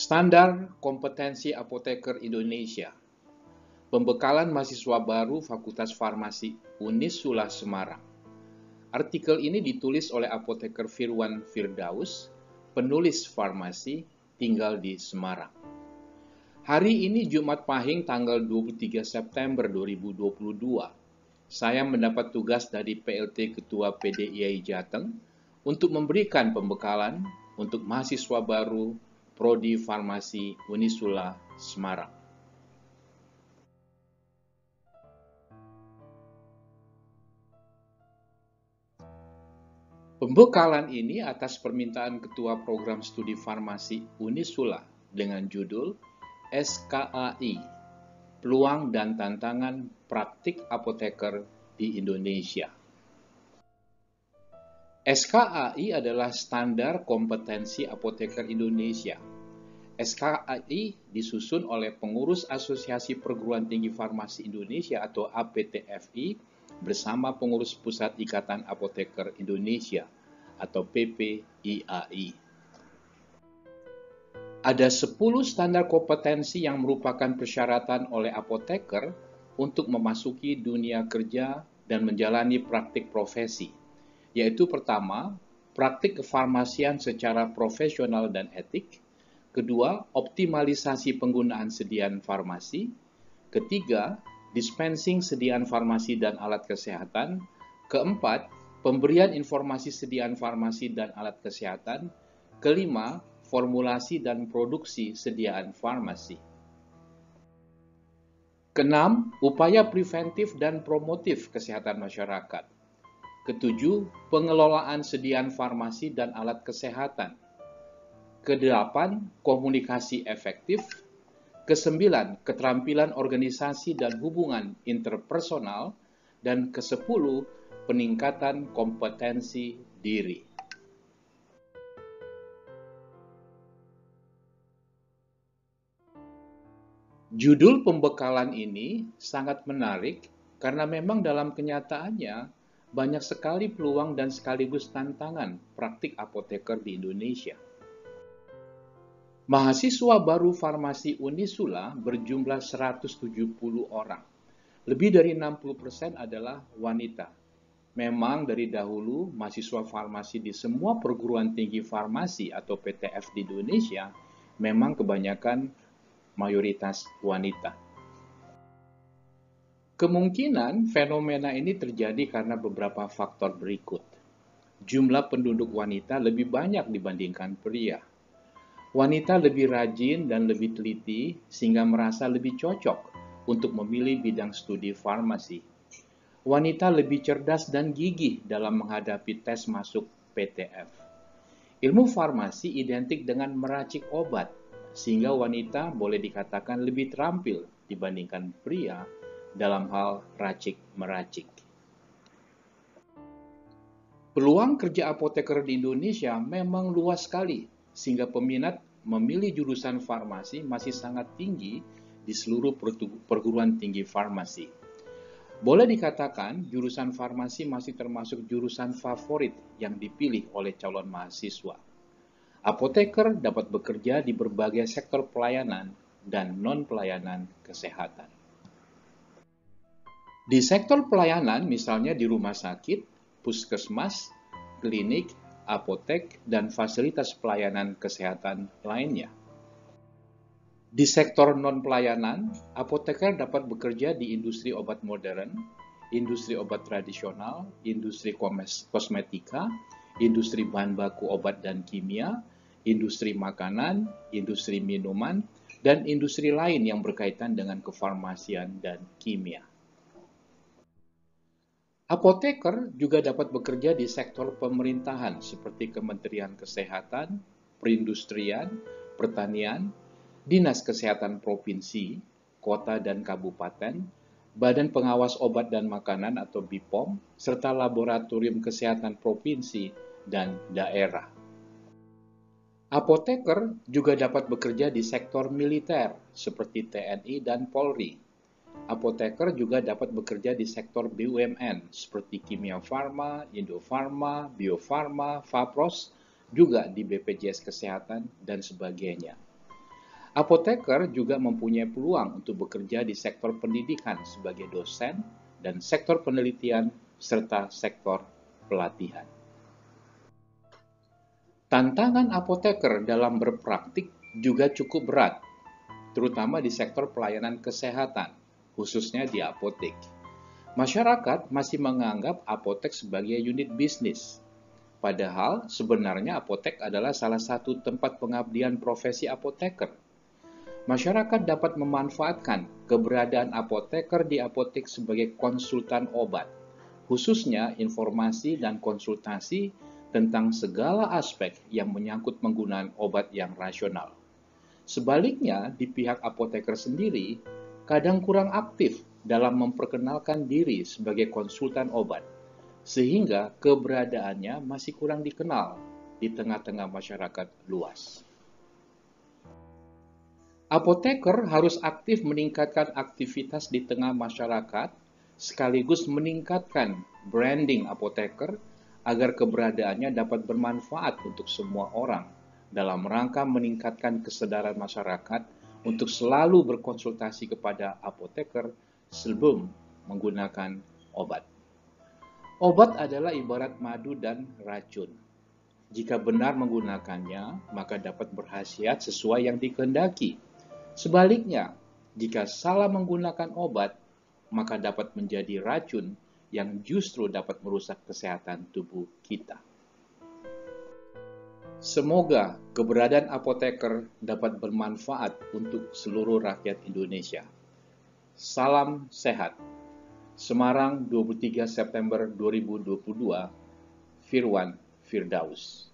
Standar Kompetensi Apoteker Indonesia. Pembekalan mahasiswa baru Fakultas Farmasi Unisula Semarang. Artikel ini ditulis oleh Apoteker Firwan Firdaus, penulis farmasi, tinggal di Semarang. Hari ini Jumat Pahing tanggal 23 September 2022. Saya mendapat tugas dari PLT Ketua PDII Jateng untuk memberikan pembekalan untuk mahasiswa baru Prodi Farmasi Unisula Semarang. Pembekalan ini atas permintaan Ketua Program Studi Farmasi Unisula dengan judul SKAI, Peluang dan Tantangan Praktik Apoteker di Indonesia. SKAI adalah Standar Kompetensi Apoteker Indonesia. SKAI disusun oleh pengurus Asosiasi Perguruan Tinggi Farmasi Indonesia atau APTFI bersama pengurus Pusat Ikatan Apoteker Indonesia atau PPIAI. Ada 10 standar kompetensi yang merupakan persyaratan oleh apoteker untuk memasuki dunia kerja dan menjalani praktik profesi, yaitu pertama, praktik kefarmasian secara profesional dan etik, kedua, optimalisasi penggunaan sediaan farmasi, ketiga, dispensing sediaan farmasi dan alat kesehatan, keempat, pemberian informasi sediaan farmasi dan alat kesehatan, kelima, formulasi dan produksi sediaan farmasi. Keenam, upaya preventif dan promotif kesehatan masyarakat. Ketujuh, pengelolaan sediaan farmasi dan alat kesehatan. Kedelapan, komunikasi efektif. Kesembilan, keterampilan organisasi dan hubungan interpersonal. Dan kesepuluh, peningkatan kompetensi diri. Judul pembekalan ini sangat menarik karena memang dalam kenyataannya banyak sekali peluang dan sekaligus tantangan praktik apoteker di Indonesia. Mahasiswa baru farmasi Unisula berjumlah 170 orang. Lebih dari 60% adalah wanita. Memang dari dahulu mahasiswa farmasi di semua perguruan tinggi farmasi atau PTF di Indonesia memang kebanyakan mayoritas wanita. Kemungkinan fenomena ini terjadi karena beberapa faktor berikut. Jumlah penduduk wanita lebih banyak dibandingkan pria. Wanita lebih rajin dan lebih teliti sehingga merasa lebih cocok untuk memilih bidang studi farmasi. Wanita lebih cerdas dan gigih dalam menghadapi tes masuk PTF. Ilmu farmasi identik dengan meracik obat, sehingga wanita boleh dikatakan lebih terampil dibandingkan pria dalam hal racik-meracik. Peluang kerja apoteker di Indonesia memang luas sekali, sehingga peminat memilih jurusan farmasi masih sangat tinggi di seluruh perguruan tinggi farmasi. Boleh dikatakan jurusan farmasi masih termasuk jurusan favorit yang dipilih oleh calon mahasiswa. Apoteker dapat bekerja di berbagai sektor pelayanan dan non-pelayanan kesehatan. Di sektor pelayanan, misalnya di rumah sakit, puskesmas, klinik, apotek, dan fasilitas pelayanan kesehatan lainnya. Di sektor non-pelayanan, apoteker dapat bekerja di industri obat modern, industri obat tradisional, industri kosmetika, industri bahan baku obat dan kimia, industri makanan, industri minuman, dan industri lain yang berkaitan dengan kefarmasian dan kimia. Apoteker juga dapat bekerja di sektor pemerintahan seperti Kementerian Kesehatan, Perindustrian, Pertanian, Dinas Kesehatan Provinsi, Kota dan Kabupaten, Badan Pengawas Obat dan Makanan atau BPOM, serta Laboratorium Kesehatan Provinsi dan Daerah. Apoteker juga dapat bekerja di sektor militer seperti TNI dan Polri. Apoteker juga dapat bekerja di sektor BUMN seperti Kimia Farma, Indofarma, Bio Farma, Fapros, juga di BPJS Kesehatan dan sebagainya. Apoteker juga mempunyai peluang untuk bekerja di sektor pendidikan sebagai dosen dan sektor penelitian serta sektor pelatihan. Tantangan apoteker dalam berpraktik juga cukup berat, terutama di sektor pelayanan kesehatan, khususnya di apotek. Masyarakat masih menganggap apotek sebagai unit bisnis, padahal sebenarnya apotek adalah salah satu tempat pengabdian profesi apoteker. Masyarakat dapat memanfaatkan keberadaan apoteker di apotek sebagai konsultan obat, khususnya informasi dan konsultasi tentang segala aspek yang menyangkut penggunaan obat yang rasional. Sebaliknya, di pihak apoteker sendiri, kadang kurang aktif dalam memperkenalkan diri sebagai konsultan obat, sehingga keberadaannya masih kurang dikenal di tengah-tengah masyarakat luas. Apoteker harus aktif meningkatkan aktivitas di tengah masyarakat, sekaligus meningkatkan branding apoteker agar keberadaannya dapat bermanfaat untuk semua orang dalam rangka meningkatkan kesadaran masyarakat untuk selalu berkonsultasi kepada apoteker sebelum menggunakan obat. Obat adalah ibarat madu dan racun. Jika benar menggunakannya, maka dapat berkhasiat sesuai yang dikehendaki. Sebaliknya, jika salah menggunakan obat, maka dapat menjadi racun yang justru dapat merusak kesehatan tubuh kita. Semoga keberadaan apoteker dapat bermanfaat untuk seluruh rakyat Indonesia. Salam sehat. Semarang, 23 September 2022, Firwan Firdaus.